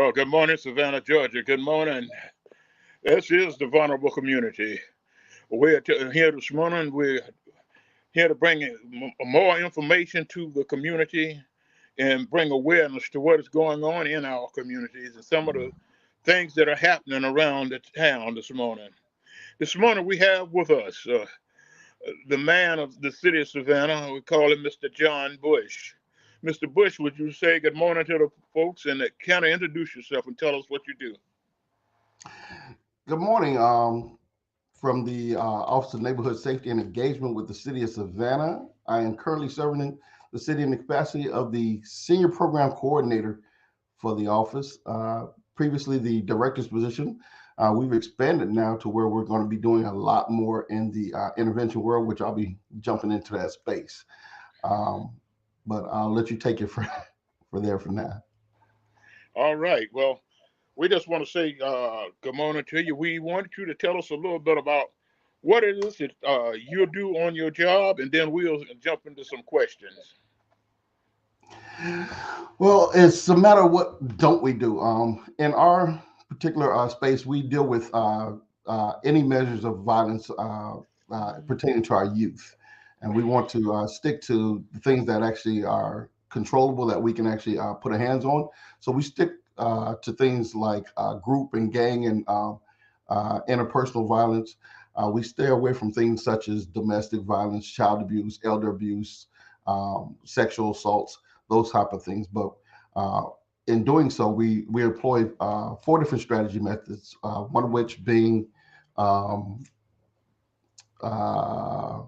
Well, good morning, Savannah, Georgia. Good morning. This is the vulnerable community. Here this morning. We're here to bring more information to the community and bring awareness to what is going on in our communities and some of the things that are happening around the town this morning. This morning, we have with us the man of the city of Savannah. We call him Mr. John Bush. Mr. Bush, would you say good morning to the folks and kind of introduce yourself and tell us what you do? Good morning. From the Office of Neighborhood Safety and Engagement with the City of Savannah. I am currently serving in the city in the capacity of the Senior Program Coordinator for the office. Previously, the Director's position. We've expanded now to where we're going to be doing a lot more in the intervention world, which I'll be jumping into that space. Um, but I'll let you take it for there for now. All right. Well, we just want to say good morning to you. We want you to tell us a little bit about what it is that you do on your job, and then we'll jump into some questions. Well, it's a matter of what don't we do. In our particular space, we deal with any measures of violence pertaining to our youth, and we want to stick to the things that actually are controllable that we can actually put a hands on. So we stick to things like group and gang and interpersonal violence. We stay away from things such as domestic violence, child abuse, elder abuse, sexual assaults, those type of things. But uh, in doing so, we employ four different strategy methods. One of which being um, uh,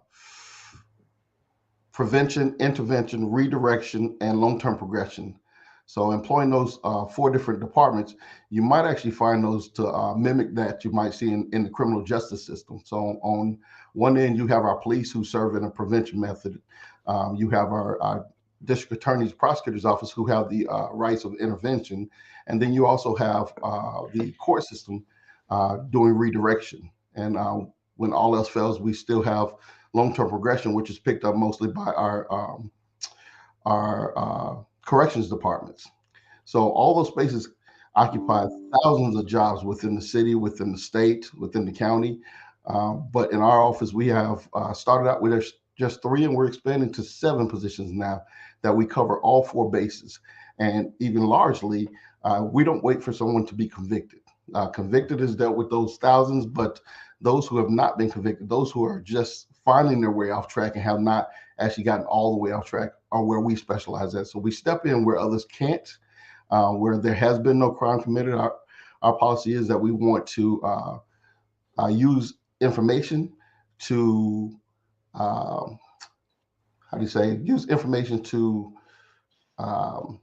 prevention, intervention, redirection, and long-term progression. So employing those four different departments, you might actually find those to mimic that you might see in the criminal justice system. So on one end, you have our police who serve in a prevention method. You have our district attorney's prosecutor's office who have the rights of intervention. And then you also have the court system doing redirection. And when all else fails, we still have long-term progression, which is picked up mostly by our corrections departments. So all those spaces occupy thousands of jobs within the city, within the state, within the county. But in our office, we have started out with just three, and we're expanding to seven positions now that we cover all four bases. And even largely, we don't wait for someone to be convicted. Convicted is dealt with those thousands, but those who have not been convicted, those who are just finding their way off track and have not actually gotten all the way off track, are where we specialize at. So we step in where others can't, where there has been no crime committed. Our policy is that we want to use information to, um, how do you say, use information to um,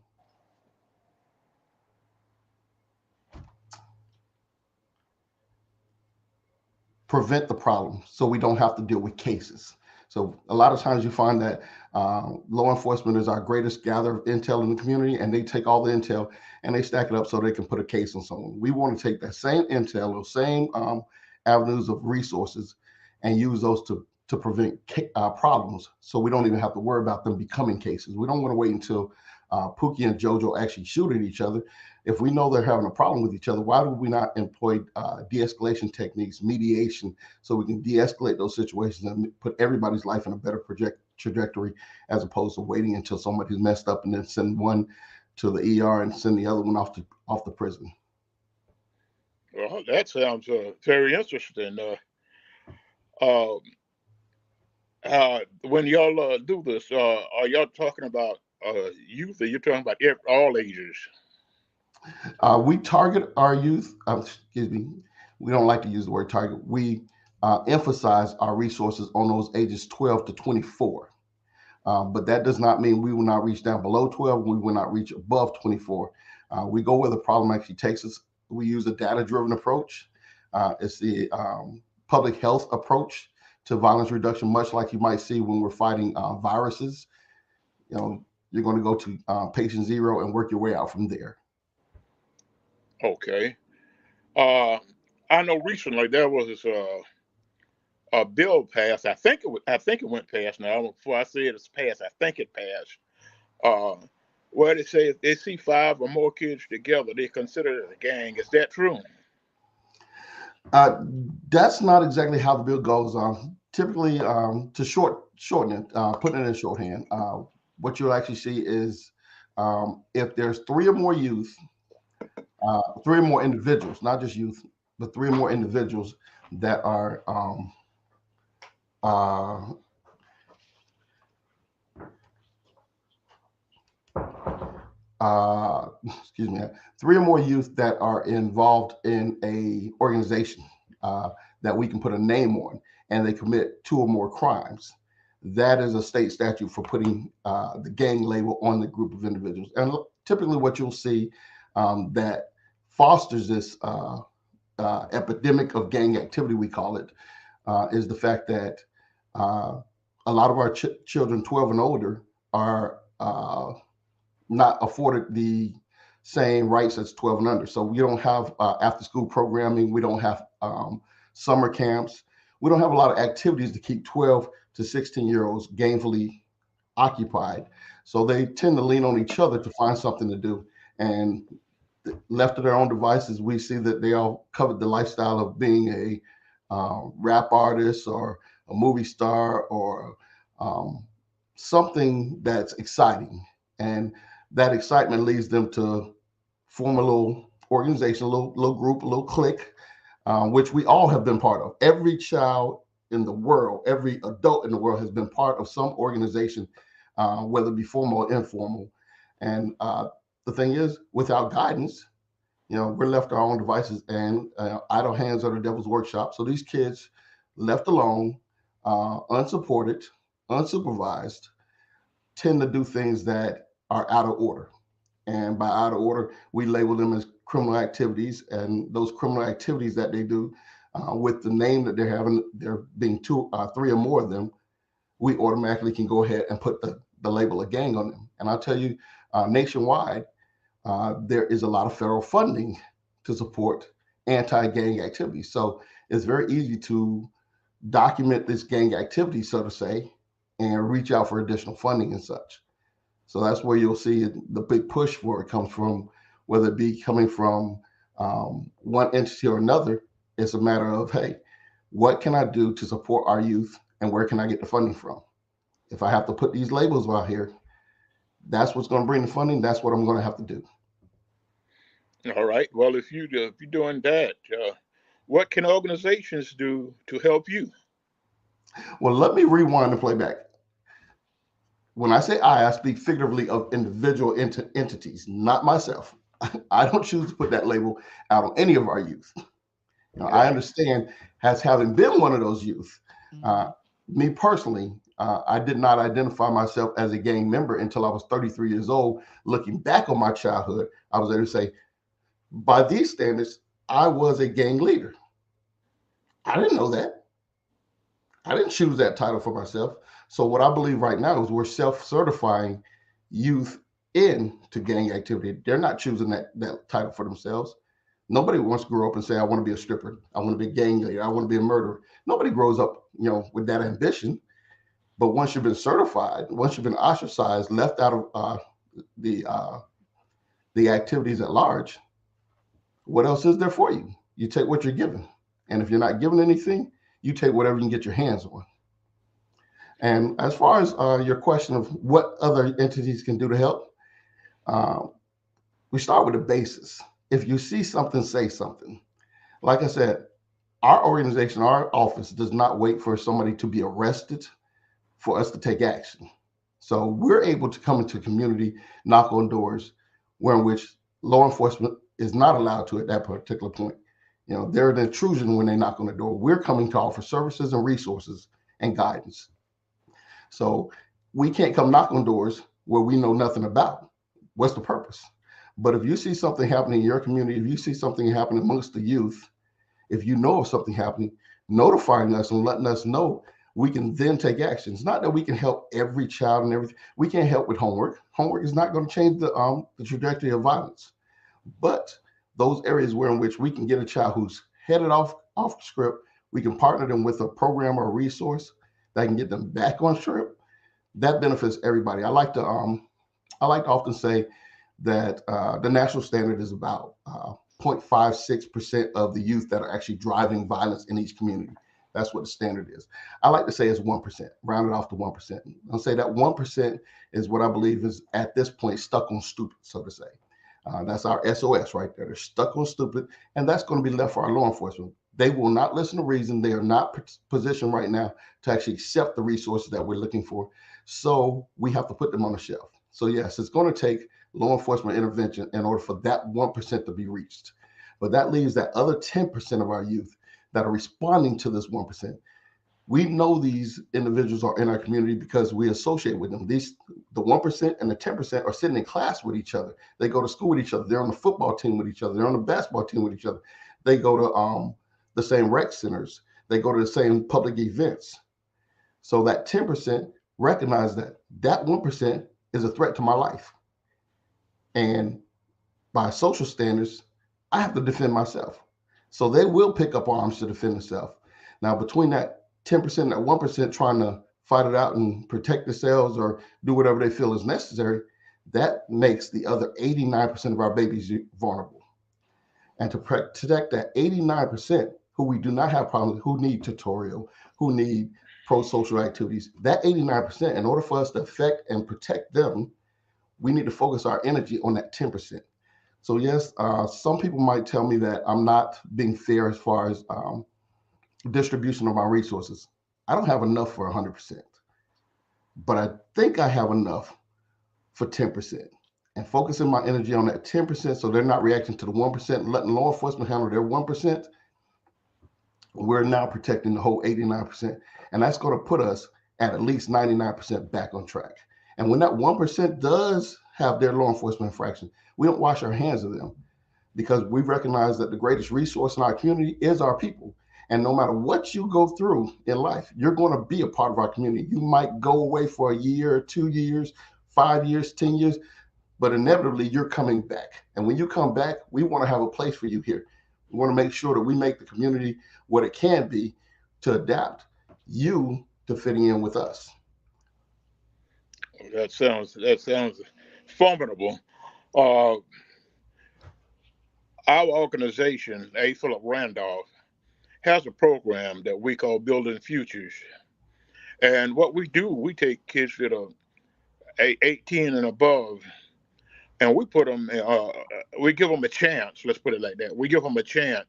prevent the problem so we don't have to deal with cases. So a lot of times you find that law enforcement is our greatest gather of intel in the community, and they take all the intel and they stack it up so they can put a case on someone. We want to take that same intel, those same avenues of resources, and use those to prevent problems, so we don't even have to worry about them becoming cases. We don't want to wait until Pookie and JoJo actually shoot at each other. If we know they're having a problem with each other, why do we not employ de-escalation techniques, mediation, so we can de-escalate those situations and put everybody's life in a better trajectory, as opposed to waiting until somebody's messed up and then send one to the ER and send the other one off the prison. Well, that sounds very interesting. Uh, when y'all do this, are y'all talking about youth, or you're talking about all ages? We target our youth. Excuse me. We don't like to use the word target. We emphasize our resources on those ages 12 to 24. But that does not mean we will not reach down below 12. We will not reach above 24. We go where the problem actually takes us. We use a data-driven approach. It's the public health approach to violence reduction, much like you might see when we're fighting viruses. You know, you're going to go to patient zero and work your way out from there. Okay. Uh, I know recently there was this a bill passed. I think it went past now. Before I say it's passed, I think it passed. Uh, Well, they say if they see five or more kids together, they consider it a gang. Is that true? Uh, that's not exactly how the bill goes. Typically, to shorten it, putting it in shorthand, what you'll actually see is if there's three or more youth, three or more individuals, not just youth, but three or more individuals that are uh, excuse me, three or more youth that are involved in a organization uh, that we can put a name on, and they commit two or more crimes. That is a state statute for putting the gang label on the group of individuals. And typically, what you'll see that fosters this epidemic of gang activity, we call it, is the fact that uh, a lot of our children, 12 and older, are not afforded the same rights as 12 and under. So we don't have after school programming. We don't have summer camps. We don't have a lot of activities to keep 12 to 16-year-olds gainfully occupied. So they tend to lean on each other to find something to do. And left to their own devices, we see that they all covered the lifestyle of being a rap artist or a movie star or something that's exciting. And that excitement leads them to form a little organization, a little group, a little clique, which we all have been part of. Every child in the world, every adult in the world has been part of some organization, whether it be formal or informal. And the thing is, without guidance, we're left to our own devices, and idle hands are the devil's workshop. So these kids left alone, unsupported, unsupervised, tend to do things that are out of order. And by out of order, we label them as criminal activities. And those criminal activities that they do with the name that they're having, there being two, three or more of them, we automatically can go ahead and put the label of gang on them. And I'll tell you, nationwide, there is a lot of federal funding to support anti-gang activities. So it's very easy to document this gang activity, so to say, and reach out for additional funding and such. So that's where you'll see the big push for it comes from, whether it be coming from one entity or another. It's a matter of, hey, what can I do to support our youth and where can I get the funding from? If I have to put these labels out here, that's what's going to bring the funding. That's what I'm going to have to do. All right. Well, if you're doing that, what can organizations do to help you? Well, let me rewind and play back. When I say I speak figuratively of individual entities, not myself. I don't choose to put that label out on any of our youth. I understand, as having been one of those youth, me personally, I did not identify myself as a gang member until I was 33 years old. Looking back on my childhood, I was able to say, by these standards, I was a gang leader. I didn't know that. I didn't choose that title for myself. So what I believe right now is we're self-certifying youth into gang activity. They're not choosing that title for themselves. Nobody wants to grow up and say, I want to be a stripper. I want to be a gang leader. I want to be a murderer. Nobody grows up, with that ambition. But once you've been certified, once you've been ostracized, left out of the activities at large, what else is there for you? You take what you're given. And if you're not given anything, you take whatever you can get your hands on. And as far as your question of what other entities can do to help, uh, we start with the basis. If you see something, say something. Like I said, our organization, our office does not wait for somebody to be arrested for us to take action. So we're able to come into the community, knock on doors, where in which law enforcement is not allowed to at that particular point. They're an intrusion when they knock on the door. We're coming to offer services and resources and guidance. So we can't come knock on doors where we know nothing about. What's the purpose? But if you see something happening in your community, if you see something happening amongst the youth, if you know of something happening, notifying us and letting us know, we can then take action. It's not that we can help every child and everything. We can't help with homework. Homework is not going to change the trajectory of violence. But those areas where in which we can get a child who's headed off script, we can partner them with a program or a resource that can get them back on script. That benefits everybody. I like to I like to often say that the national standard is about 0.56% of the youth that are actually driving violence in each community. That's what the standard is. I like to say it's 1%, round it off to 1%. I'll say that 1% is what I believe is at this point stuck on stupid, so to say. That's our SOS right there. They're stuck on stupid, and that's going to be left for our law enforcement. They will not listen to reason. They are not positioned right now to actually accept the resources that we're looking for. So we have to put them on the shelf. So yes, it's going to take law enforcement intervention in order for that 1% to be reached. But that leaves that other 10% of our youth that are responding to this 1%. We know these individuals are in our community because we associate with them. The 1% and the 10% are sitting in class with each other. They go to school with each other. They're on the football team with each other. They're on the basketball team with each other. They go to the same rec centers. They go to the same public events. So that 10% recognize that that 1% is a threat to my life. And by social standards, I have to defend myself. So they will pick up arms to defend themselves. Now, between that 10% and that 1% trying to fight it out and protect themselves or do whatever they feel is necessary, that makes the other 89% of our babies vulnerable. And to protect that 89% who we do not have problems with, who need tutorial, who need pro-social activities, that 89%, in order for us to affect and protect them, we need to focus our energy on that 10%. So yes, some people might tell me that I'm not being fair as far as distribution of my resources. I don't have enough for 100%, but I think I have enough for 10%. And focusing my energy on that 10% so they're not reacting to the 1%, letting law enforcement handle their 1%, we're now protecting the whole 89%. And that's going to put us at least 99% back on track. And when that 1% does have their law enforcement infraction, we don't wash our hands of them because we recognize that the greatest resource in our community is our people. And no matter what you go through in life, you're going to be a part of our community. You might go away for a year, 2 years, 5 years, 10 years, but inevitably you're coming back. And when you come back, we want to have a place for you here. We want to make sure that we make the community what it can be to adapt you to fitting in with us. That sounds formidable. Uh, our organization, A. Philip Randolph, has a program that we call Building Futures. And what we do, we take kids that are 18 and above, and we put them, we give them a chance. Let's put it like that. We give them a chance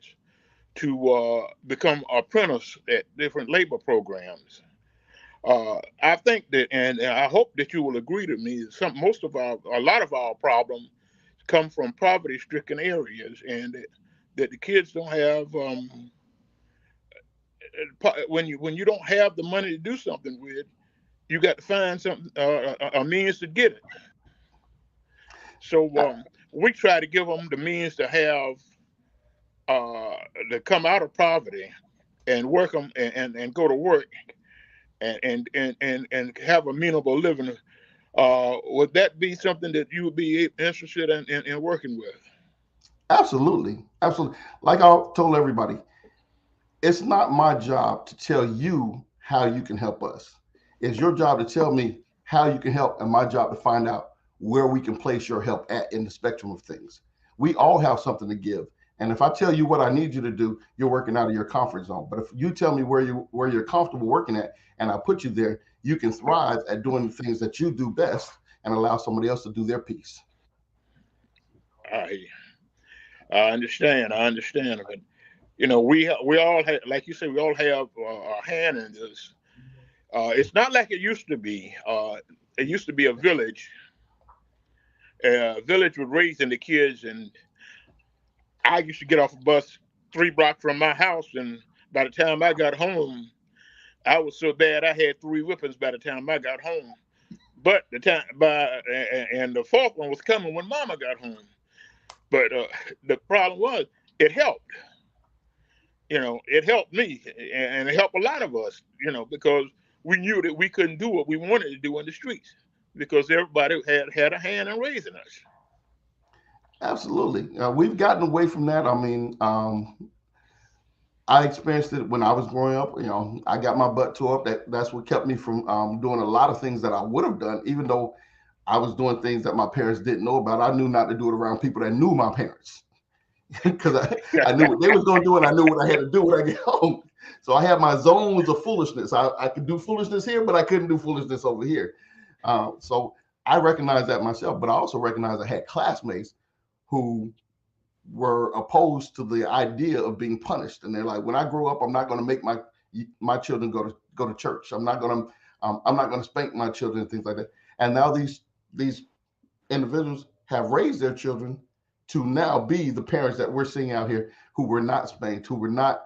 to become apprentice at different labor programs. I think that, and I hope that you will agree to me. A lot of our problems come from poverty-stricken areas, and that the kids don't have. When you don't have the money to do something with, you got to find something a means to get it. So we try to give them the means to have uh, to come out of poverty and work them and go to work and have a meaningful living. Would that be something that you would be interested in working with? Absolutely. Absolutely. Like I told everybody, it's not my job to tell you how you can help us. It's your job to tell me how you can help, and my job to find out where we can place your help at in the spectrum of things. We all have something to give. And if I tell you what I need you to do, you're working out of your comfort zone. But if you tell me where you're comfortable working at and I put you there, you can thrive at doing the things that you do best and allow somebody else to do their piece. I I understand. I understand. But we all have, like you say, we all have a hand in this. It's not like it used to be. It used to be a village. A village was raising the kids, and I used to get off a bus 3 blocks from my house, and by the time I got home, I was so bad I had 3 whippings by the time I got home. But the time by and the fourth one was coming when Mama got home. But the problem was it helped. It helped me, and it helped a lot of us. Because we knew that we couldn't do what we wanted to do in the streets because everybody had a hand in raising us. Absolutely. We've gotten away from that. I mean, I experienced it when I was growing up. I got my butt tore up. That's what kept me from doing a lot of things that I would have done, even though I was doing things that my parents didn't know about. I knew not to do it around people that knew my parents because I knew what they was going to do, and I knew what I had to do when I get home. So I had my zones of foolishness. I could do foolishness here, but I couldn't do foolishness over here. So I recognized that myself, but I also recognized I had classmates who were opposed to the idea of being punished, and they're like, when I grow up, I'm not going to make my children go to church. I'm not going to spank my children and things like that. And now these individuals have raised their children to now be the parents that we're seeing out here who were not spanked, who were not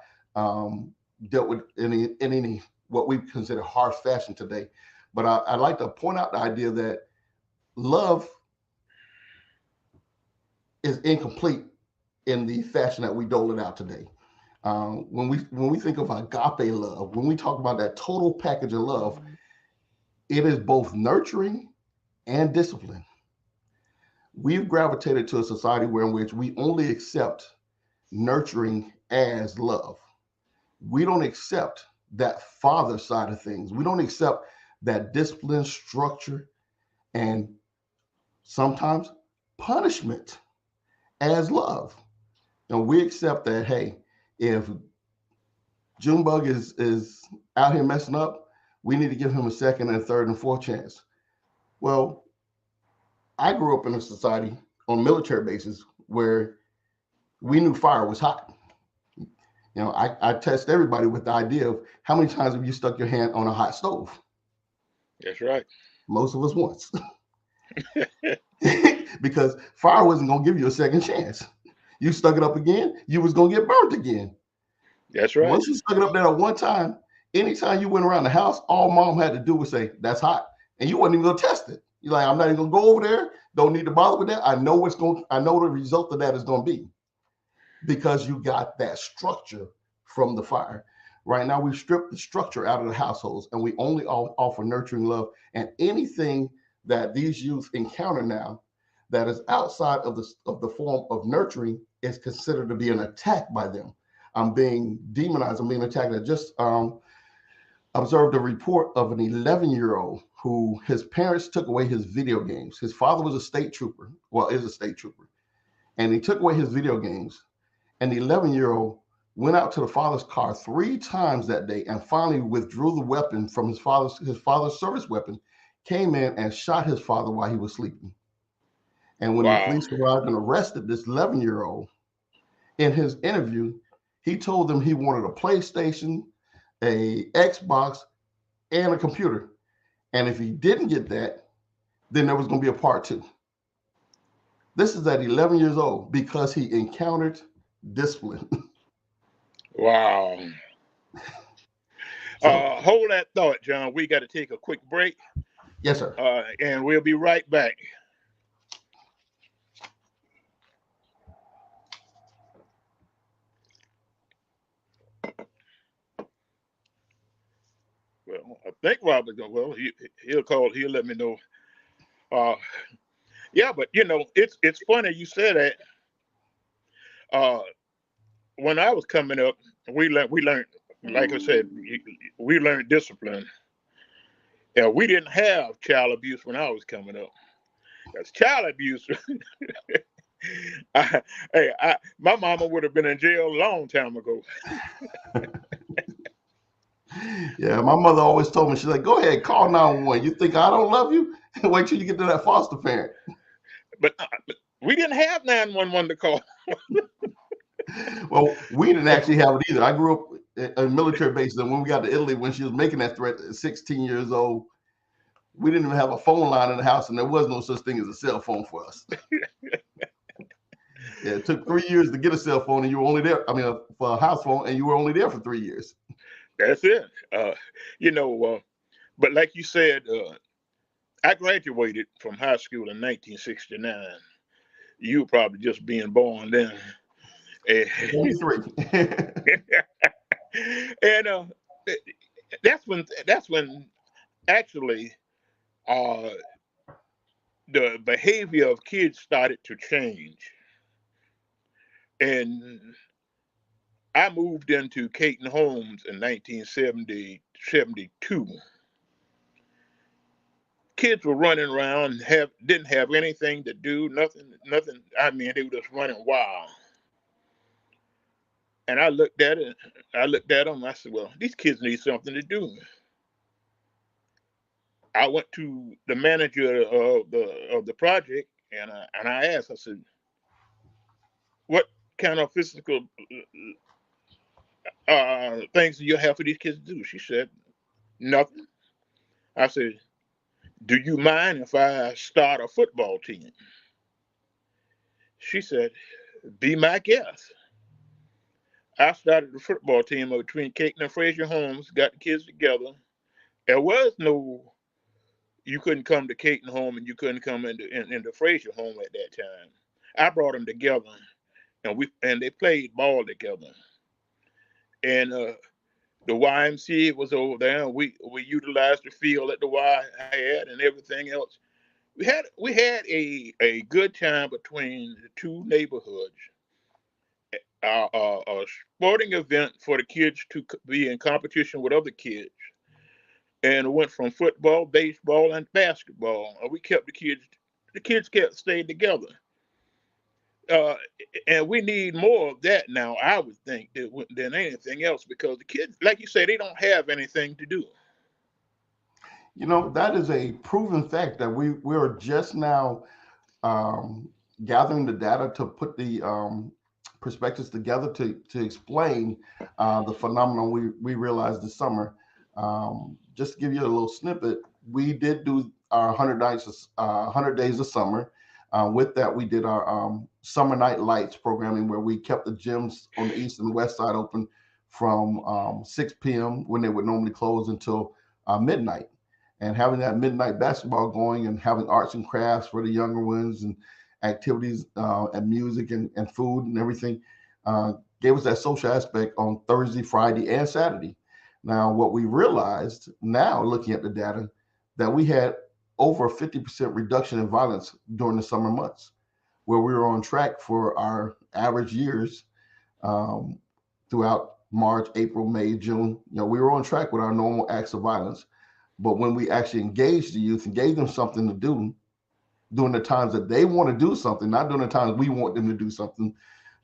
dealt with in any what we consider harsh fashion today. But I'd like to point out the idea that love is incomplete in the fashion that we dole it out today. When we think of agape love, when we talk about that total package of love, it is both nurturing and discipline. We've gravitated to a society where in which we only accept nurturing as love. We don't accept that father side of things. We don't accept that discipline, structure, and sometimes punishment as love. We accept that, hey, if Junebug is out here messing up, we need to give him a second and third and fourth chance. Well, I grew up in a society on military bases where we knew fire was hot. I test everybody with the idea of how many times have you stuck your hand on a hot stove? That's right. Most of us once. Because fire wasn't going to give you a second chance. You stuck it up again, you was going to get burnt again. That's right. Once you stuck it up there at one time, anytime you went around the house, all mom had to do was say, that's hot. And you wasn't even going to test it. You're like, I'm not even going to go over there. Don't need to bother with that. I know the result of that is going to be, because you got that structure from the fire. Right now, we've stripped the structure out of the households, and we only offer nurturing love. And anything that these youth encounter now that is outside of the form of nurturing is considered to be an attack by them. I'm being demonized. I'm being attacked. I just observed a report of an 11-year-old who his parents took away his video games. His father was a state trooper. Well, is a state trooper. And he took away his video games. And the 11-year-old went out to the father's car 3 times that day and finally withdrew the weapon from his father's service weapon, came in and shot his father while he was sleeping. And when the police arrived and arrested this 11-year-old, in his interview, he told them he wanted a PlayStation, a Xbox, and a computer. And if he didn't get that, then there was going to be a part 2. This is at 11 years old because he encountered discipline. Wow. Hold that thought, John. We got to take a quick break. Yes, sir. And we'll be right back. Well, I think Robert, well, he'll let me know. Yeah, but it's funny you said that. When I was coming up, we learned, like I said, we learned discipline. Yeah, we didn't have child abuse when I was coming up. That's child abuse. My mama would have been in jail a long time ago. Yeah, my mother always told me, she's like, go ahead, call 911. You think I don't love you? Wait till you get to that foster parent. But we didn't have 911 to call. Well, we didn't actually have it either. I grew up at a military base, and when we got to Italy, when she was making that threat at 16 years old, we didn't even have a phone line in the house, and there was no such thing as a cell phone for us. Yeah, it took 3 years to get a cell phone, and you were only there, for a house phone, and you were only there for 3 years. That's it. But like you said, I graduated from high school in 1969. You were probably just being born then. 23. And that's when actually the behavior of kids started to change. And I moved into Caton Homes in 1972. kids were running around, didn't have anything to do, nothing. I mean, they were just running wild. And I looked at it. I looked at them. I said, "Well, these kids need something to do." I went to the manager of the project, and I asked. I said, "What kind of physical things do you have for these kids to do?" She said, "Nothing." I said, "Do you mind if I start a football team?" She said, "Be my guest." I started the football team between Caton and Frazier Homes, got the kids together. There was no, you couldn't come to Caton home and you couldn't come into Frazier home at that time. I brought them together, and they played ball together. And the YMCA was over there, and we utilized the field at the Y had and everything else. We had a good time between the two neighborhoods. A sporting event for the kids to be in competition with other kids, and it went from football, baseball, and basketball. We kept the kids kept staying together. Uh, and we need more of that now. I would think than anything else, because the kids, like you say, they don't have anything to do. That is a proven fact that we're just now um, gathering the data to put the perspectives together to explain the phenomenon we realized this summer. Just to give you a little snippet, we did do our 100 days of summer. With that, we did our summer night lights programming, where we kept the gyms on the east and west side open from 6 p.m. when they would normally close until midnight, and having that midnight basketball going, and having arts and crafts for the younger ones, and activities and music and food and everything, gave us that social aspect on Thursday, Friday, and Saturday. Now, what we realized now, looking at the data, that we had over a 50% reduction in violence during the summer months, where we were on track for our average years um, throughout March, April, May, June. We were on track with our normal acts of violence. But when we actually engaged the youth and gave them something to do during the times that they want to do something, not during the times we want them to do something,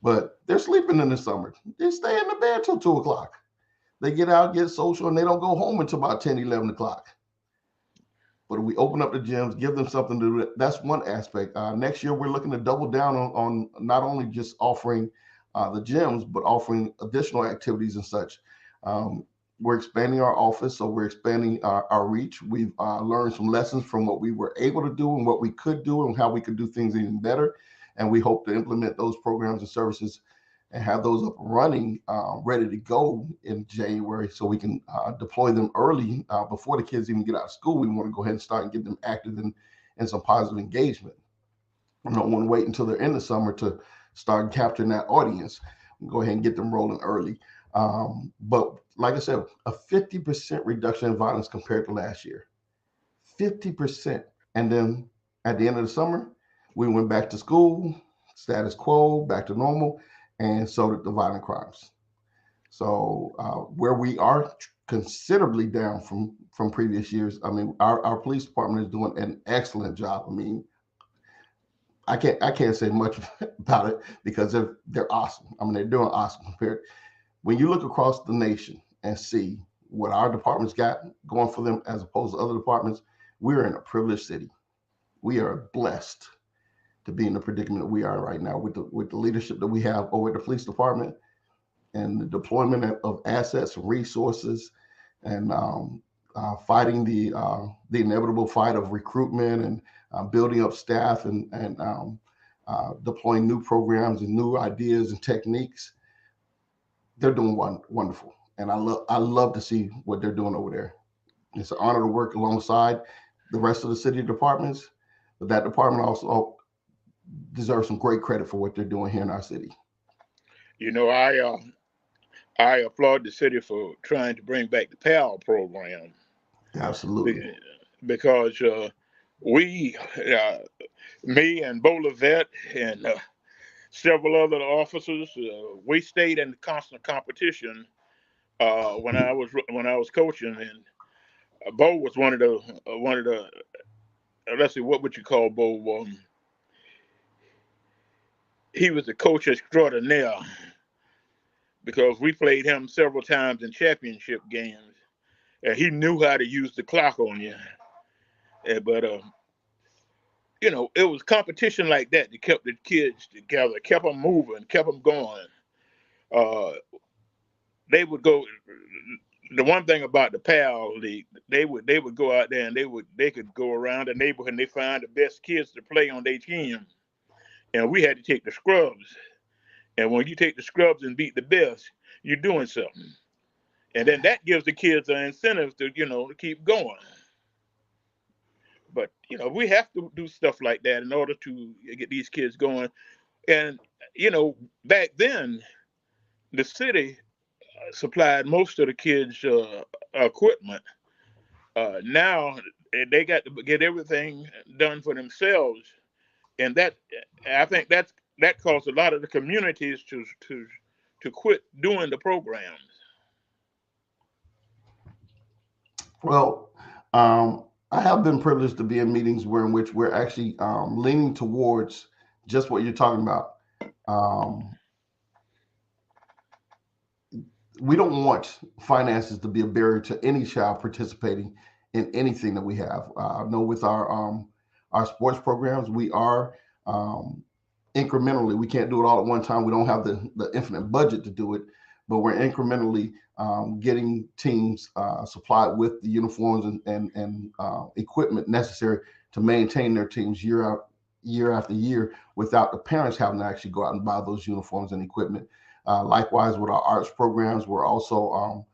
but they're sleeping in the summer. They stay in the bed till 2 o'clock. They get out, get social, and they don't go home until about 10, 11 o'clock. But if we open up the gyms, give them something to do, that's one aspect. Next year, we're looking to double down on not only just offering the gyms, but offering additional activities and such. Um, we're expanding our office, so we're expanding our reach. We've learned some lessons from what we were able to do and what we could do and how we could do things even better. And we hope to implement those programs and services and have those up running, ready to go in January, so we can deploy them early before the kids even get out of school. We want to go ahead and start and get them active in some positive engagement. We don't want to wait until they're in the summer to start capturing that audience. Go ahead and get them rolling early. But like I said, a 50% reduction in violence compared to last year. 50%. And then at the end of the summer, we went back to school, status quo, back to normal, and so did the violent crimes. So where we are considerably down from previous years, I mean, our police department is doing an excellent job. I mean, I can't say much about it because they're awesome. I mean, they're doing awesome compared. When you look across the nation and see what our departments got going for them as opposed to other departments, we're in a privileged city. We are blessed to be in the predicament we are right now with the leadership that we have over at the police department, and the deployment of assets and resources, and fighting the inevitable fight of recruitment, and building up staff, and deploying new programs and new ideas and techniques. They're doing wonderful, and I love to see what they're doing over there. It's an honor to work alongside the rest of the city departments, but that department also deserves some great credit for what they're doing here in our city. You know, I applaud the city for trying to bring back the PAL program, Absolutely. because we, me and Bolivet and several other officers, we stayed in constant competition when I was coaching, and Bo was one of the let's see, what would you call Bo? He was the coach extraordinaire because we played him several times in championship games, and he knew how to use the clock on you. But it was competition like that that kept the kids together, kept them moving, kept them going. Uh, they would go. The one thing about the PAL league, they would go out there and they could go around the neighborhood and they find the best kids to play on their team, and we had to take the scrubs. And when you take the scrubs and beat the best, you're doing something. And then that gives the kids an incentive to keep going. But we have to do stuff like that in order to get these kids going. And back then, the city supplied most of the kids' equipment. Now they got to get everything done for themselves, and I think that caused a lot of the communities to quit doing the programs. Well, I have been privileged to be in meetings where in which we're actually leaning towards just what you're talking about. Um, we don't want finances to be a barrier to any child participating in anything that we have. I know with our sports programs, we are incrementally. We can't do it all at one time. We don't have the infinite budget to do it, but we're incrementally getting teams supplied with the uniforms and equipment necessary to maintain their teams year after year without the parents having to actually go out and buy those uniforms and equipment. Likewise, with our arts programs, we're also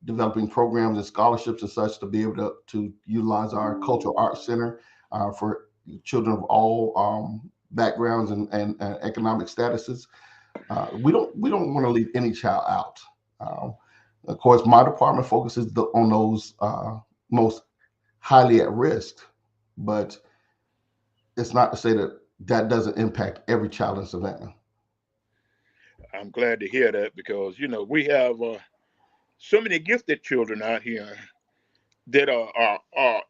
developing programs and scholarships and such to be able to utilize our cultural arts center for children of all backgrounds and economic statuses. We don't want to leave any child out. Of course, my department focuses on those most highly at risk, but it's not to say that that doesn't impact every child in Savannah. I'm glad to hear that because we have so many gifted children out here that are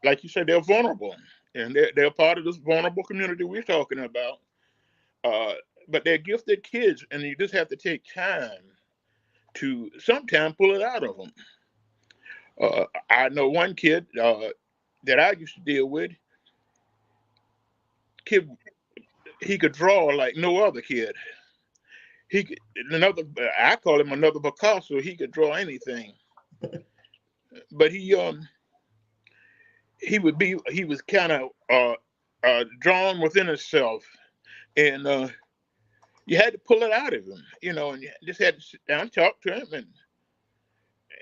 like you said, they're vulnerable, and they're part of this vulnerable community we're talking about. Uh, but they're gifted kids, and you just have to take time to sometimes pull it out of them. I know one kid that I used to deal with. Kid, he could draw like no other kid. He could, another I call him another Picasso. He could draw anything, but he was kind of drawn within himself, and you had to pull it out of him, and you just had to sit down and talk to him,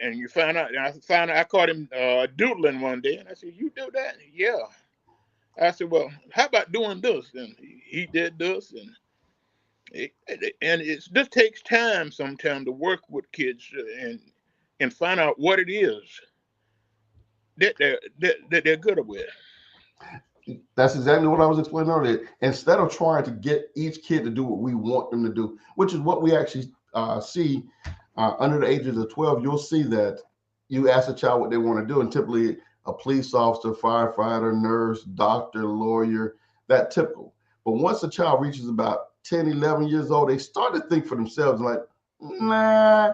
and you find out. And I caught him doodling one day, and I said, "You do that?" Yeah. I said, "Well, how about doing this?" And he did this, and it just takes time sometimes to work with kids and find out what it is that they're good with. That's exactly what I was explaining earlier. Instead of trying to get each kid to do what we want them to do, which is what we actually see under the ages of 12, you'll see that you ask a child what they want to do, and typically a police officer, firefighter, nurse, doctor, lawyer, that typical. But once a child reaches about 10, 11 years old, they start to think for themselves like, nah,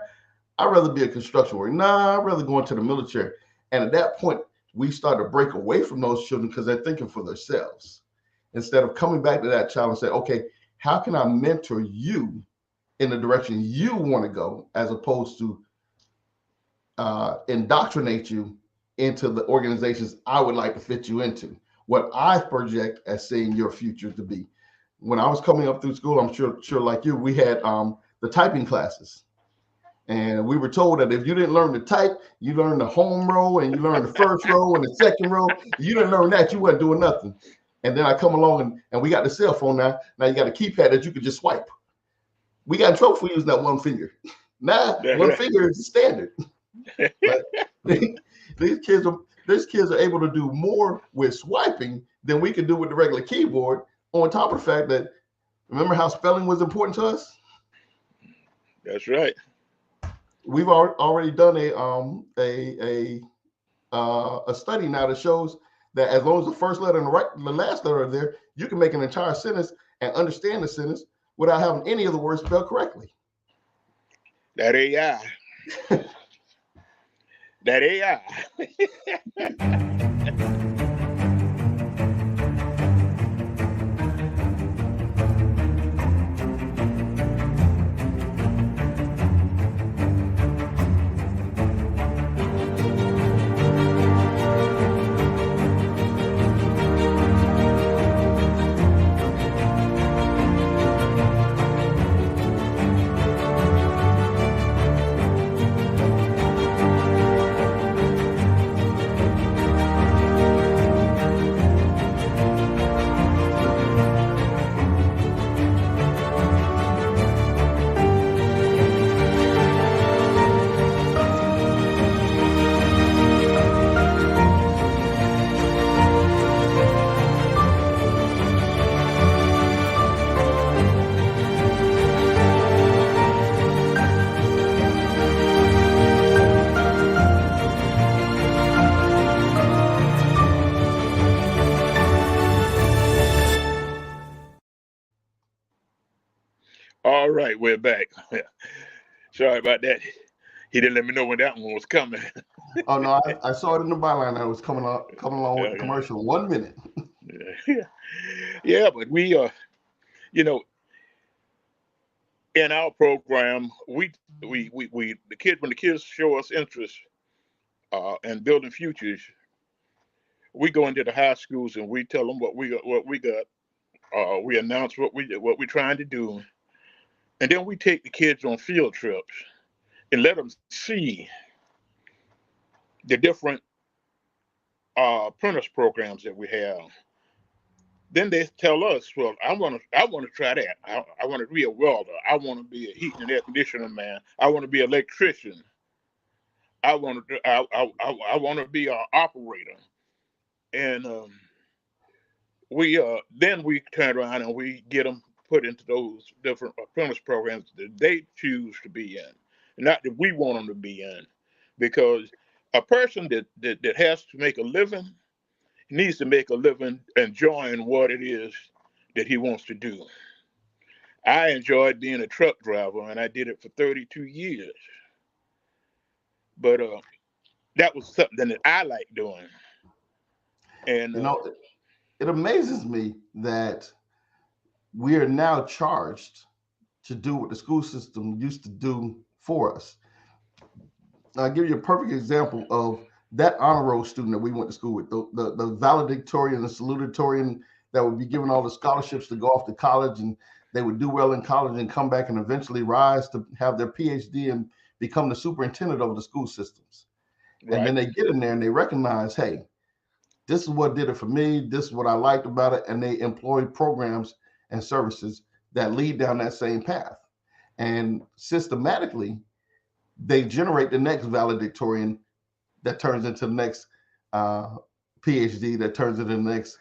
I'd rather be a construction worker. Nah, I'd rather go into the military. And at that point, we start to break away from those children because they're thinking for themselves. Instead of coming back to that child and say, okay, how can I mentor you in the direction you want to go, as opposed to indoctrinate you into the organizations I would like to fit you into, what I project as seeing your future to be. When I was coming up through school, I'm sure like you, we had the typing classes. And we were told that if you didn't learn to type, you learned the home row and you learned the first row and the second row. You didn't learn that, you weren't doing nothing. And then I come along and we got the cell phone now. Now you got a keypad that you could just swipe. We got in trouble for using that one finger. Now That's one right. finger is standard. But these kids are able to do more with swiping than we can do with the regular keyboard. On top of the fact that, remember how spelling was important to us? That's right. We've already done a study now that shows that as long as the first letter and the last letter are there, you can make an entire sentence and understand the sentence without having any of the words spelled correctly. That AI. That AI. All right, we're back. Sorry about that. He didn't let me know when that one was coming. Oh no, I saw it in the byline. I was coming along with the commercial. 1 minute. Yeah, but we you know, in our program, the kids, when the kids show us interest in building futures, we go into the high schools and we tell them what we got. We announce what we're trying to do, and then we take the kids on field trips and let them see the different apprentice programs that we have. Then they tell us, well, I want to try that. I want to be a welder. I want to be a heating and air conditioning man. I want to be an electrician. I want to be an operator. And then we turn around and we get them put into those different apprentice programs that they choose to be in, not that we want them to be in, because a person that has to make a living needs to make a living enjoying what it is that he wants to do. I enjoyed being a truck driver, and I did it for 32 years. But that was something that I like doing. And it amazes me that we are now charged to do what the school system used to do for us. I'll give you a perfect example of that honor roll student that we went to school with, the valedictorian and salutatorian that would be given all the scholarships to go off to college, and they would do well in college and come back and eventually rise to have their PhD and become the superintendent of the school systems. Right. And then they get in there and they recognize, hey, this is what did it for me. This is what I liked about it. And they employ programs and services that lead down that same path. And systematically, they generate the next valedictorian that turns into the next PhD, that turns into the next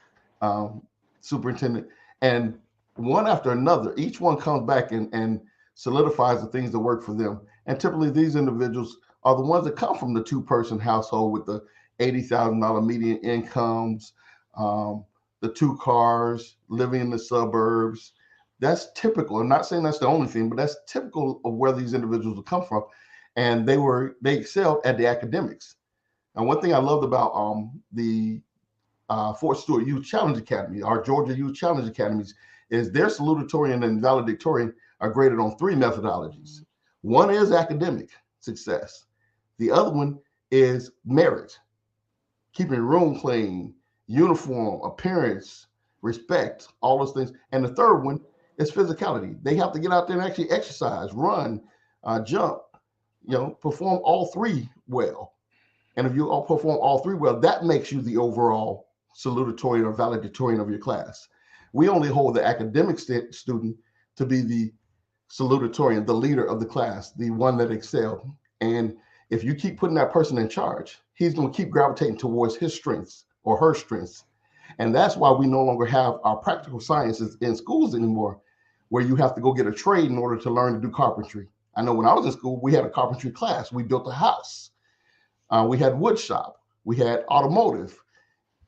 superintendent. And one after another, each one comes back and solidifies the things that work for them. And typically these individuals are the ones that come from the two-person household with the $80,000 median incomes, the 2 cars, living in the suburbs. That's typical. I'm not saying that's the only thing, but that's typical of where these individuals will come from. And they excelled at the academics. And one thing I loved about the Fort Stewart Youth Challenge Academy, our Georgia Youth Challenge Academies, is their salutatorian and valedictorian are graded on 3 methodologies. One is academic success. The other one is merit, keeping the room clean, uniform, appearance, respect, all those things. And the third one is physicality. They have to get out there and actually exercise, run, jump, perform all 3 well. And if you all perform all 3 well, that makes you the overall salutatorian or valedictorian of your class. We only hold the academic student to be the salutatorian, the leader of the class, the one that excelled. And if you keep putting that person in charge, he's going to keep gravitating towards his strengths or her strengths. And that's why we no longer have our practical sciences in schools anymore, where you have to go get a trade in order to learn to do carpentry. I know when I was in school, we had a carpentry class. We built a house. We had wood shop. We had automotive.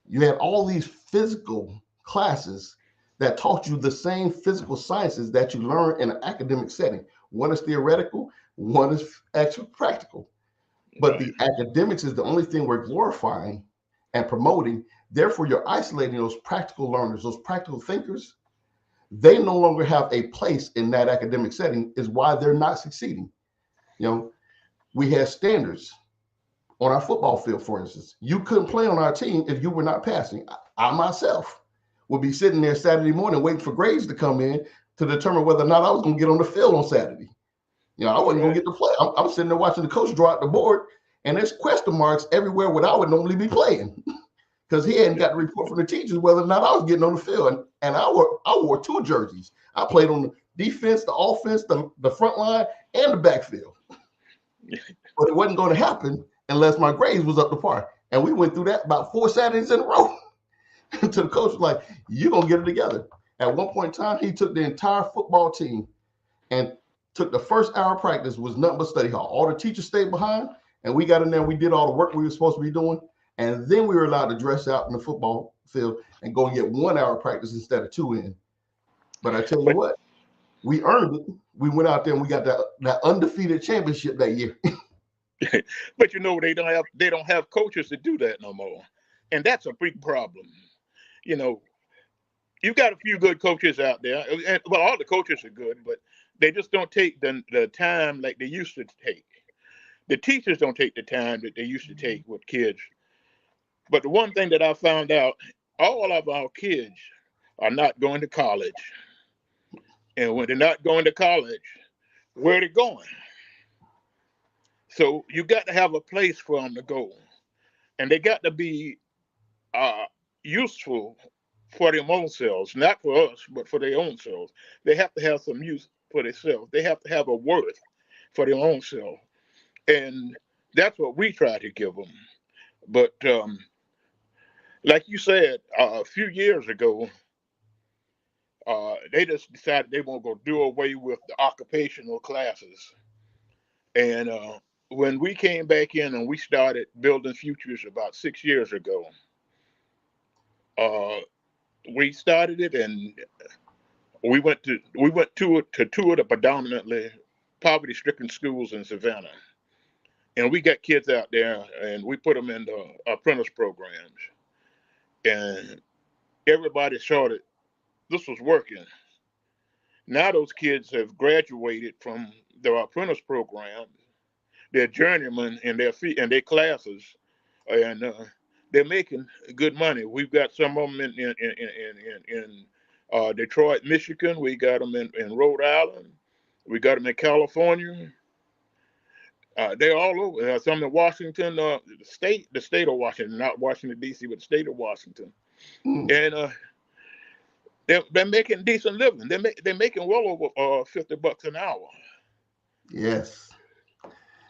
You had all these physical classes that taught you the same physical sciences that you learn in an academic setting. One is theoretical, one is actual practical. But Right. the academics is the only thing we're glorifying and promoting. Therefore, you're isolating those practical learners, those practical thinkers. They no longer have a place in that academic setting, is why they're not succeeding. You know, we had standards on our football field, for instance. You couldn't play on our team if you were not passing. I myself would be sitting there Saturday morning waiting for grades to come in to determine whether or not I was going to get on the field on Saturday. You know, I wasn't going to get to play. I'm sitting there watching the coach draw out the board, and there's question marks everywhere where I would normally be playing because he hadn't got the report from the teachers whether or not I was getting on the field. And I wore two jerseys. I played on the defense, the offense, the front line, and the backfield. But it wasn't going to happen unless my grades was up to par. And we went through that about 4 Saturdays in a row. Until the coach was like, you're going to get it together. At one point in time, he took the entire football team and took the first hour of practice was nothing but study hall. All the teachers stayed behind, and we got in there. We did all the work we were supposed to be doing. And then we were allowed to dress out in the football field and go and get 1 hour of practice instead of 2 in. But I tell you what, we earned it. We went out there and we got that undefeated championship that year. But you know, they don't have coaches to do that no more. And that's a big problem. You know, you've got a few good coaches out there. And, well, all the coaches are good, but they just don't take the time like they used to take. The teachers don't take the time that they used to take with kids. But the one thing that I found out, all of our kids are not going to college. And when they're not going to college, where are they going? So you got to have a place for them to go. And they got to be useful for their own selves, not for us, but for their own selves. They have to have some use for themselves. They have to have a worth for their own self. And that's what we try to give them. But like you said, a few years ago, they just decided they were going to do away with the occupational classes. And when we came back in and we started building futures about 6 years ago, we started it, and we went to two of the predominantly poverty-stricken schools in Savannah, and we got kids out there, and we put them in the apprentice programs, and everybody saw that this was working. Now those kids have graduated from their apprentice program, they're journeymen in their classes, and they're making good money. We've got some of them in Detroit, Michigan. We got them in Rhode Island. We got them in California. They're all over. Some in Washington, the state of Washington, not Washington D.C., but the state of Washington, and they're making decent living. They're making well over $50 an hour. Yes.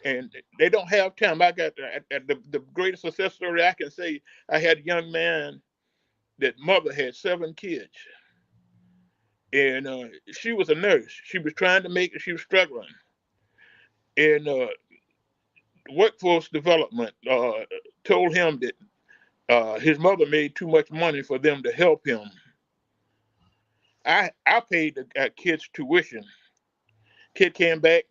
And they don't have time. I got the greatest success story I can say. I had a young man that mother had 7 kids, and she was a nurse. She was trying to make it. She was struggling, and workforce development told him that his mother made too much money for them to help him. I paid the kid's tuition. Kid came back.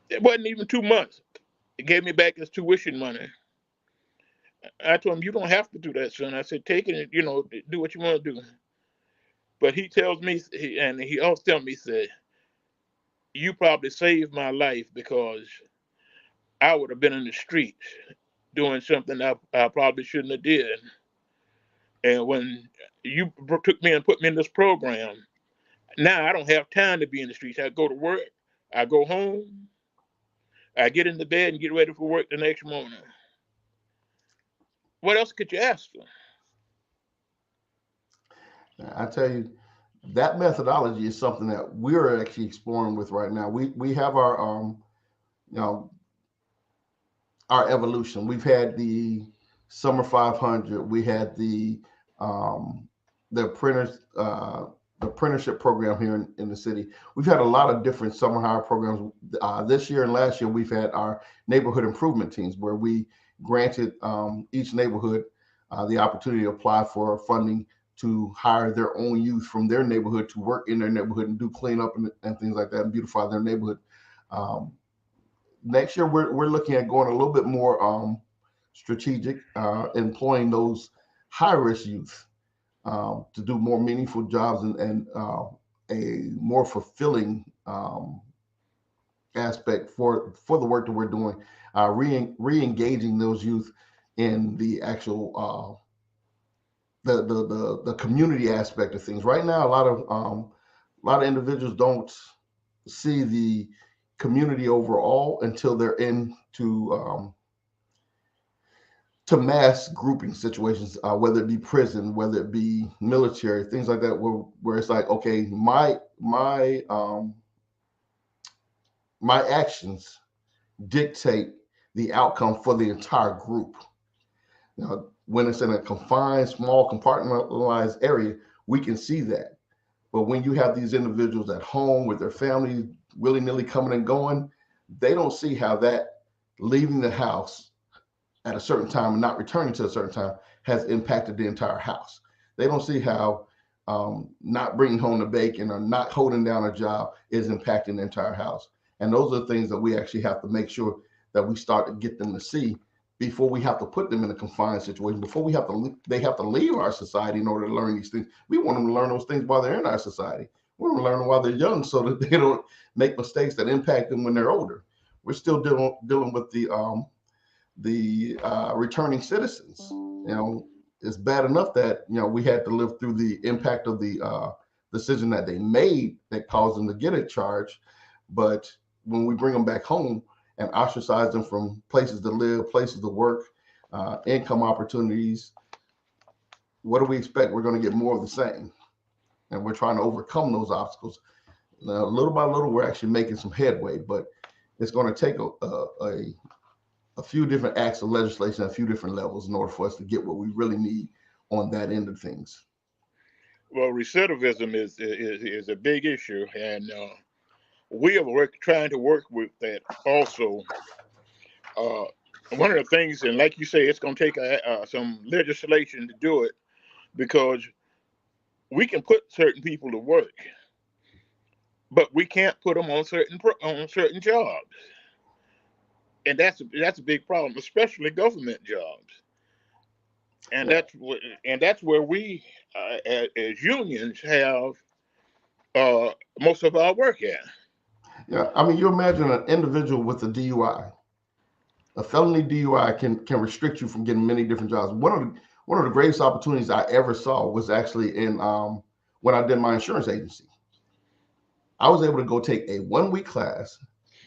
It wasn't even 2 months. He gave me back his tuition money. I told him, you don't have to do that, son. I said, take it, do what you want to do. But he tells me, and he also tells me, he said, you probably saved my life because I would have been in the streets doing something I probably shouldn't have did. And when you took me and put me in this program, now I don't have time to be in the streets. I go to work, I go home, I get into bed and get ready for work the next morning. What else could you ask for? I tell you, that methodology is something that we're actually exploring with right now. We have our you know our evolution. We've had the Summer 500. We had the apprentice the apprenticeship program here in the city. We've had a lot of different summer hire programs. This year and last year, we've had our neighborhood improvement teams where we granted each neighborhood the opportunity to apply for funding to hire their own youth from their neighborhood to work in their neighborhood and do cleanup and things like that and beautify their neighborhood. Um, Next year, we're looking at going a little bit more strategic, employing those high risk youth to do more meaningful jobs and a more fulfilling aspect for the work that we're doing, re-engaging those youth in the actual the community aspect of things. Right now, a lot of individuals don't see the community overall until they're into to mass grouping situations, whether it be prison, whether it be military, things like that, where it's like, okay, my actions dictate the outcome for the entire group. Now, when it's in a confined, small, compartmentalized area, we can see that. But when you have these individuals at home with their families willy-nilly coming and going, they don't see how that leaving the house at a certain time and not returning to a certain time has impacted the entire house. They don't see how not bringing home the bacon or not holding down a job is impacting the entire house. And those are things that we actually have to make sure that we start to get them to see before we have to put them in a confined situation, before they have to leave our society in order to learn these things. We want them to learn those things while they're in our society. We want them to learn them while they're young so that they don't make mistakes that impact them when they're older. We're still dealing with the returning citizens. You know, it's bad enough that we had to live through the impact of the decision that they made that caused them to get a charge, but when we bring them back home and ostracize them from places to live, places to work, income opportunities, what do we expect? We're going to get more of the same, and we're trying to overcome those obstacles. Now, little by little, we're actually making some headway, but it's going to take a few different acts of legislation at a few different levels in order for us to get what we really need on that end of things. Well, recidivism is a big issue, and we are trying to work with that also. Uh, One of the things, and like you say, it's going to take some legislation to do it because we can put certain people to work, but we can't put them on certain jobs, and that's a big problem, especially government jobs. And Yeah, that's where we, as unions, have most of our work at. yeah. I mean, you imagine an individual with a DUI. A felony DUI can restrict you from getting many different jobs. One of the greatest opportunities I ever saw was actually in when I did my insurance agency. I was able to go take a 1 week class,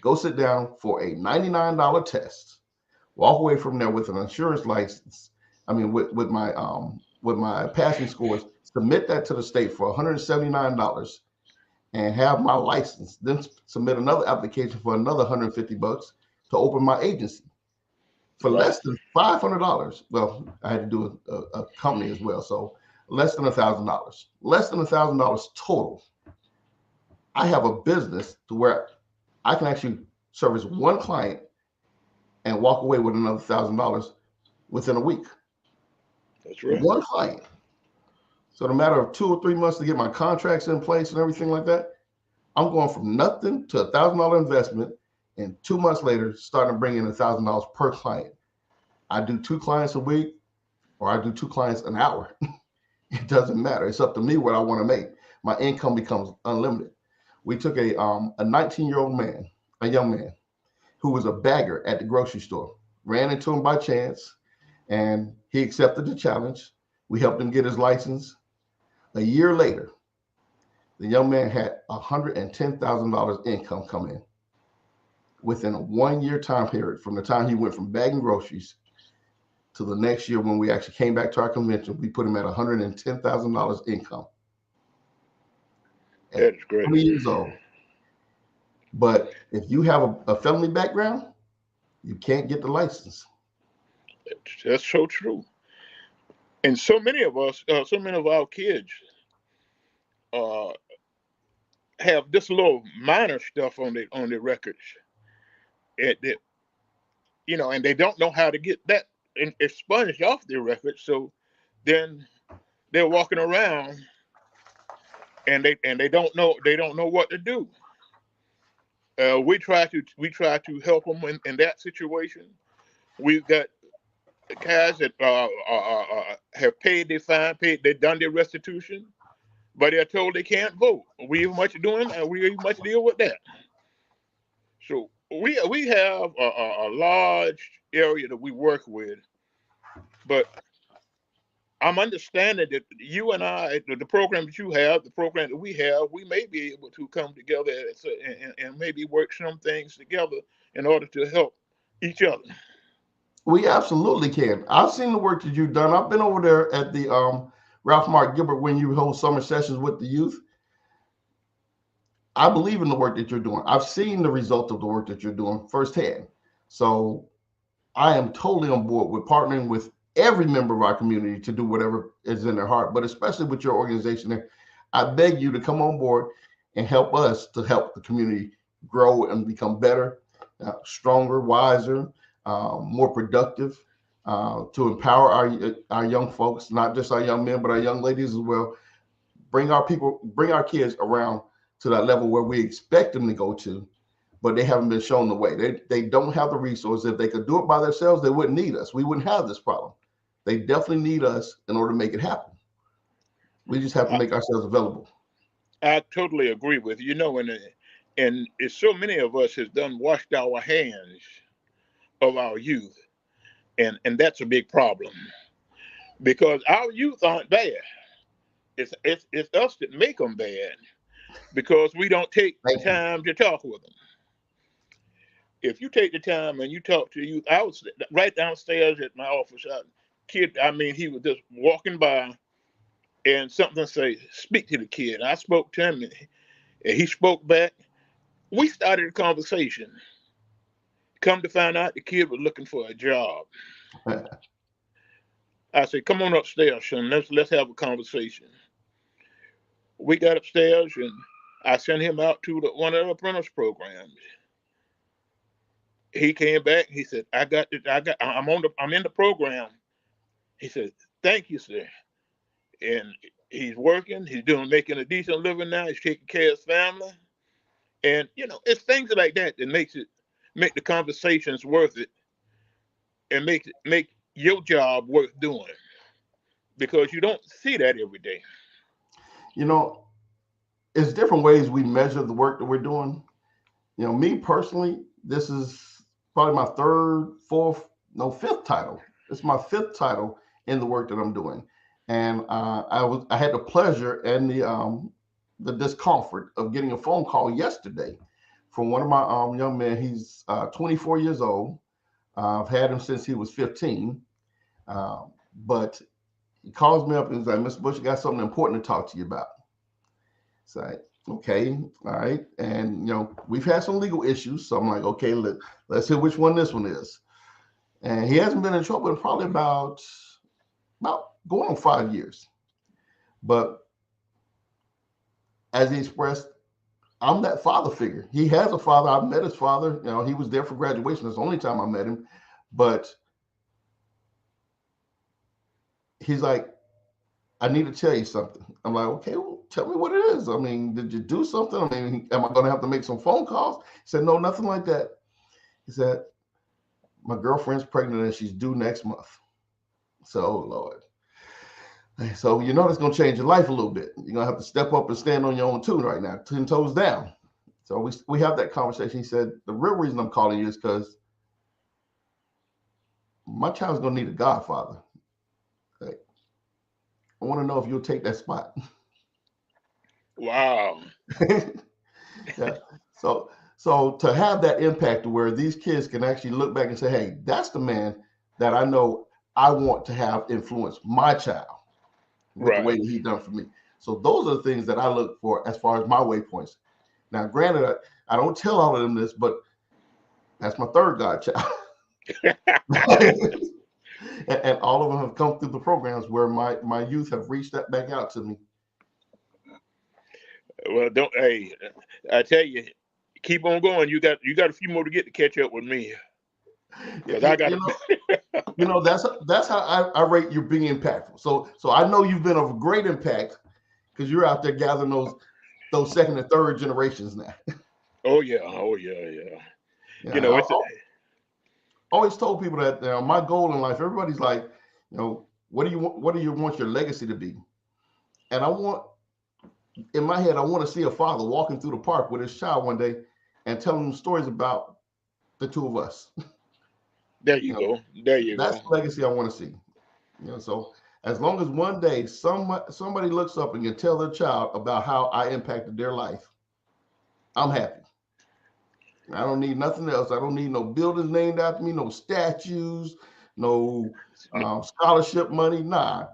go sit down for a $99 test, walk away from there with an insurance license. I mean, with my passing scores, submit that to the state for $179 and have my license. Then submit another application for another $150 to open my agency for Right. less than $500. Well, I had to do a company as well, so less than $1,000. Less than $1,000 total. I have a business to where I can actually service one client and walk away with another $1,000 within a week. That's right. One client. So, in a matter of 2 or 3 months to get my contracts in place and everything like that, I'm going from nothing to $1,000 investment, and 2 months later, starting to bring in $1,000 per client. I do 2 clients a week, or I do 2 clients an hour. It doesn't matter. It's up to me what I want to make. My income becomes unlimited. We took a 19-year-old man, a young man, who was a bagger at the grocery store. Ran into him by chance, and he accepted the challenge. We helped him get his license. A year later, the young man had $110,000 income come in within a 1 year time period from the time he went from bagging groceries to the next year when we actually came back to our convention. We put him at $110,000 income at That is great. 20 years old. But if you have a felony background, you can't get the license. That's so true. And so many of us, so many of our kids, uh, have this little minor stuff on their records, and and they don't know how to get that. expunged off their records. So then they're walking around and they don't know what to do. We try to help them in that situation. We've got guys that have paid their fine, they've done their restitution, but they're told they can't vote. We much doing, and we much deal with that. So we have a large area that we work with, but I'm understanding that you and I, the program that you have, the program that we have, we may be able to come together and maybe work some things together in order to help each other. We absolutely can. I've seen the work that you've done. I've been over there at the Ralph Mark Gilbert when you hold summer sessions with the youth. I believe in the work that you're doing. I've seen the result of the work that you're doing firsthand. So I am totally on board with partnering with every member of our community to do whatever is in their heart, but especially with your organization there. I beg you to come on board and help us to help the community grow and become better, stronger, wiser, more productive, to empower our young folks, not just our young men, but our young ladies as well. Bring our kids around to that level where we expect them to go to, but they haven't been shown the way. They don't have the resources. If they could do it by themselves, they wouldn't need us. We wouldn't have this problem. They definitely need us in order to make it happen. We just have to I, make ourselves available. I totally agree with you. You know, and it's so many of us has done washed our hands of our youth, and that's a big problem because our youth aren't bad. It's us that make them bad because we don't take the Thank you. time to talk with them. If you take the time and you talk to the youth, I was right downstairs at my office. I mean, he was just walking by, and something say, "Speak to the kid." I spoke to him, and he spoke back. We started a conversation. Come to find out, the kid was looking for a job. I said, "Come on upstairs, son. Let's have a conversation." We got upstairs, and I sent him out to one of the apprentice programs. He came back. He said, "I got it. I'm in the program." He said, "Thank you, sir." And he's working. He's making a decent living now. He's taking care of his family, and it's things like that that make the conversations worth it, and make your job worth doing because you don't see that every day. You know, it's different ways we measure the work that we're doing. Me personally, this is probably my third, fourth, no, fifth title. It's my fifth title in the work that I'm doing, and I had the pleasure and the discomfort of getting a phone call yesterday from one of my young men. He's 24 years old. I've had him since he was 15, but he calls me up and he's like, "Mr. Bush, I got something important to talk to you about." It's like, okay, all right. And, we've had some legal issues. So I'm like, okay, let's see which one this one is. And he hasn't been in trouble in probably about going on 5 years. But as he expressed, I'm that father figure. He has a father. I've met his father. He was there for graduation. That's the only time I met him. But he's like, "I need to tell you something." I'm like, "Okay, well, tell me what it is. I mean, did you do something? I mean, am I going to have to make some phone calls?" He said, "No, nothing like that." He said, "My girlfriend's pregnant and she's due next month." So, oh, Lord. So, that's going to change your life a little bit. You're going to have to step up and stand on your own two right now, 10 toes down. So we have that conversation. He said, "The real reason I'm calling you is because my child's going to need a godfather. Like, I want to know if you'll take that spot." Wow. Yeah. So to have that impact where these kids can actually look back and say, "Hey, that's the man that I know I want to have influence my child with the way Right. that he done for me." So those are the things that I look for as far as my waypoints. Now, granted, I don't tell all of them this, but that's my third godchild. And all of them have come through the programs where my youth have reached that back out to me. Well, don't. Hey, I tell you, keep on going. You got a few more to get to catch up with me. because I got You know, that's how I rate you being impactful. So I know you've been of great impact because you're out there gathering those second and third generations now. oh yeah, oh yeah, yeah. You Yeah, know, I it's always told people that my goal in life. Everybody's like, what do you want? What do you want your legacy to be? And I want, in my head, I want to see a father walking through the park with his child one day and telling them stories about the two of us. there You you know, go, there you that's go. the legacy I want to see. So as long as one day somebody looks up and can tell their child about how I impacted their life, I'm happy. I don't need nothing else. I don't need no buildings named after me, no statues, no scholarship money. Nah,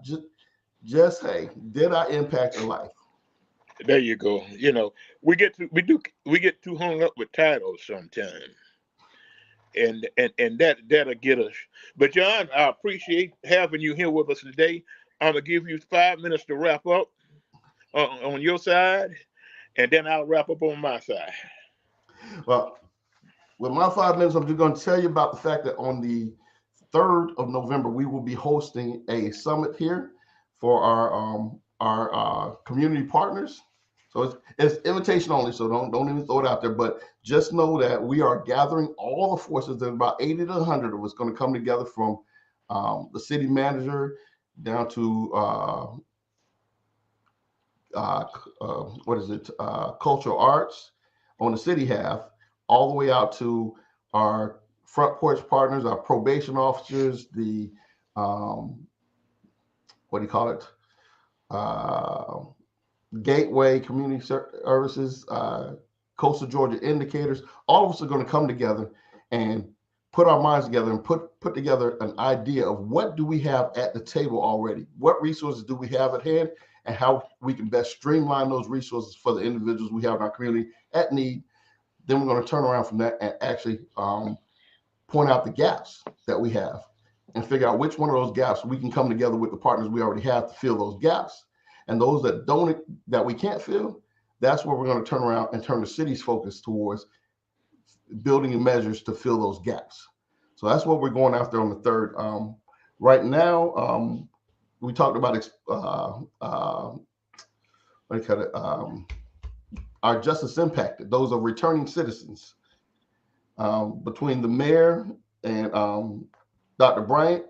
just hey, did I impact a life? There you go. You know, we get too hung up with titles sometimes, and that'll get us. But John, I appreciate having you here with us today. I'm gonna give you 5 minutes to wrap up on your side, and then I'll wrap up on my side. Well, with my 5 minutes, I'm just going to tell you about the fact that on the 3rd of November, we will be hosting a summit here for our community partners. So it's invitation only, so don't even throw it out there. But just know that we are gathering all the forces. There's about 80 to 100 of us going to come together from the city manager down to what is it? Cultural arts on the city half, all the way out to our front porch partners, our probation officers, the what do you call it? Uh, Gateway Community Services, Coastal Georgia Indicators. All of us are going to come together and put our minds together and put together an idea of what do we have at the table already? What resources do we have at hand? And how we can best streamline those resources for the individuals we have in our community at need. Then we're going to turn around from that and actually point out the gaps that we have and figure out which one of those gaps we can come together with the partners we already have to fill those gaps. And those that we can't fill, that's where we're going to turn around and turn the city's focus towards building measures to fill those gaps. So that's what we're going after on the 3rd. Right now, we talked about what do you call it? Our justice impacted. Those are returning citizens. Between the mayor and Dr. Bryant,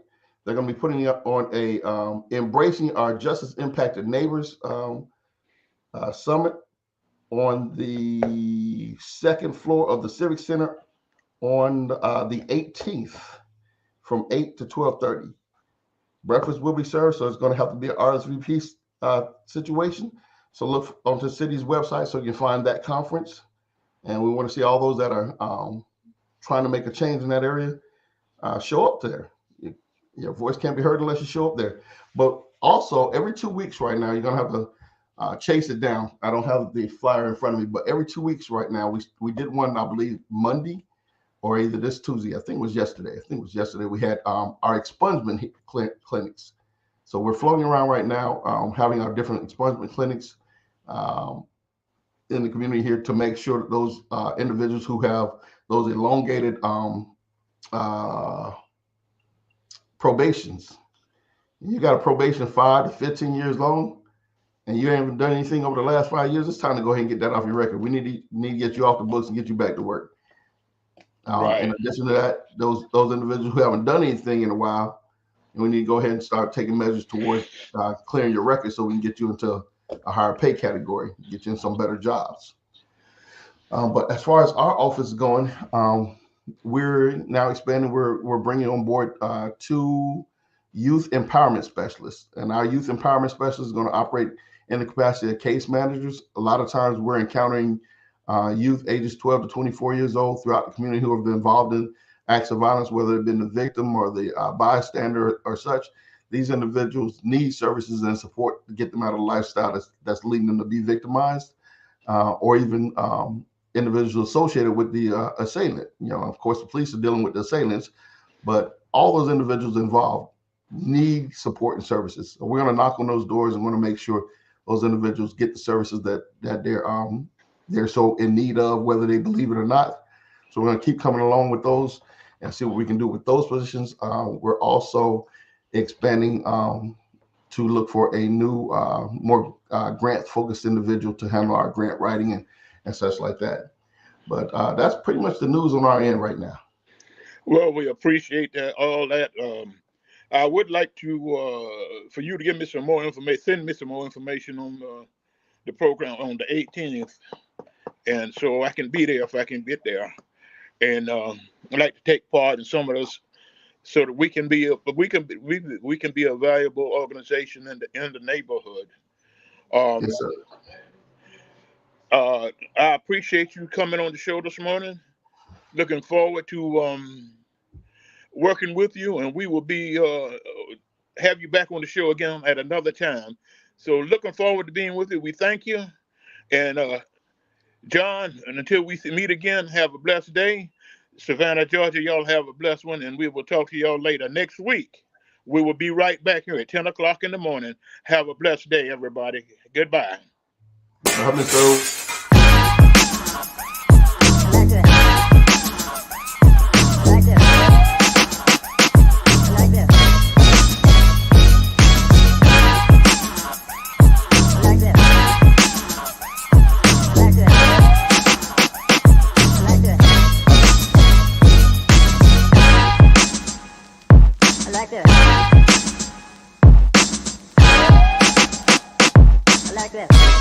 they're going to be putting up on a embracing our justice impacted neighbors summit on the 2nd floor of the Civic Center on the 18th from 8 to 12:30. Breakfast will be served, so it's going to have to be an RSVP situation. So look onto the city's website so you can find that conference. And we want to see all those that are trying to make a change in that area show up there. Your voice can't be heard unless you show up there. But also, every 2 weeks right now, you're going to have to chase it down. I don't have the flyer in front of me, but every 2 weeks right now, we did one, I believe, Monday or either this Tuesday. I think it was yesterday. We had our expungement clinics. So we're floating around right now, having our different expungement clinics in the community here to make sure that those individuals who have those elongated probations, you got a probation 5 to 15 years long, and you haven't done anything over the last 5 years, it's time to go ahead and get that off your record. We need to get you off the books and get you back to work. Right. In addition to that, those individuals who haven't done anything in a while, we need to go ahead and start taking measures towards clearing your record so we can get you into a higher pay category, get you in some better jobs. But as far as our office is going, we're now expanding. We're bringing on board 2 youth empowerment specialists, and our youth empowerment specialists is going to operate in the capacity of case managers. A lot of times we're encountering youth ages 12 to 24 years old throughout the community who have been involved in acts of violence, whether they've been the victim or the bystander or such. These individuals need services and support to get them out of a lifestyle that's leading them to be victimized, or even individuals associated with the assailant. Of course, the police are dealing with the assailants, but all those individuals involved need support and services. So we're going to knock on those doors and want to make sure those individuals get the services that they're so in need of, whether they believe it or not. So we're going to keep coming along with those. and see what we can do with those positions. We're also expanding to look for a new, more grant-focused individual to handle our grant writing and such like that. But that's pretty much the news on our end right now. Well, we appreciate that, all that. I would like to for you to give me some more information, send me some more information on the program on the 18th, and so I can be there if I can get there. And I'd like to take part in some of those, so that we can be a valuable organization in the neighborhood. Yes, Um, sir. I appreciate you coming on the show this morning. Looking forward to working with you, and we will be have you back on the show again at another time. So looking forward to being with you. We thank you, and John. And until we meet again, have a blessed day. Savannah, Georgia, y'all have a blessed one, and we will talk to y'all later next week. We will be right back here at 10 o'clock in the morning. Have a blessed day, everybody. Goodbye. So. Like this.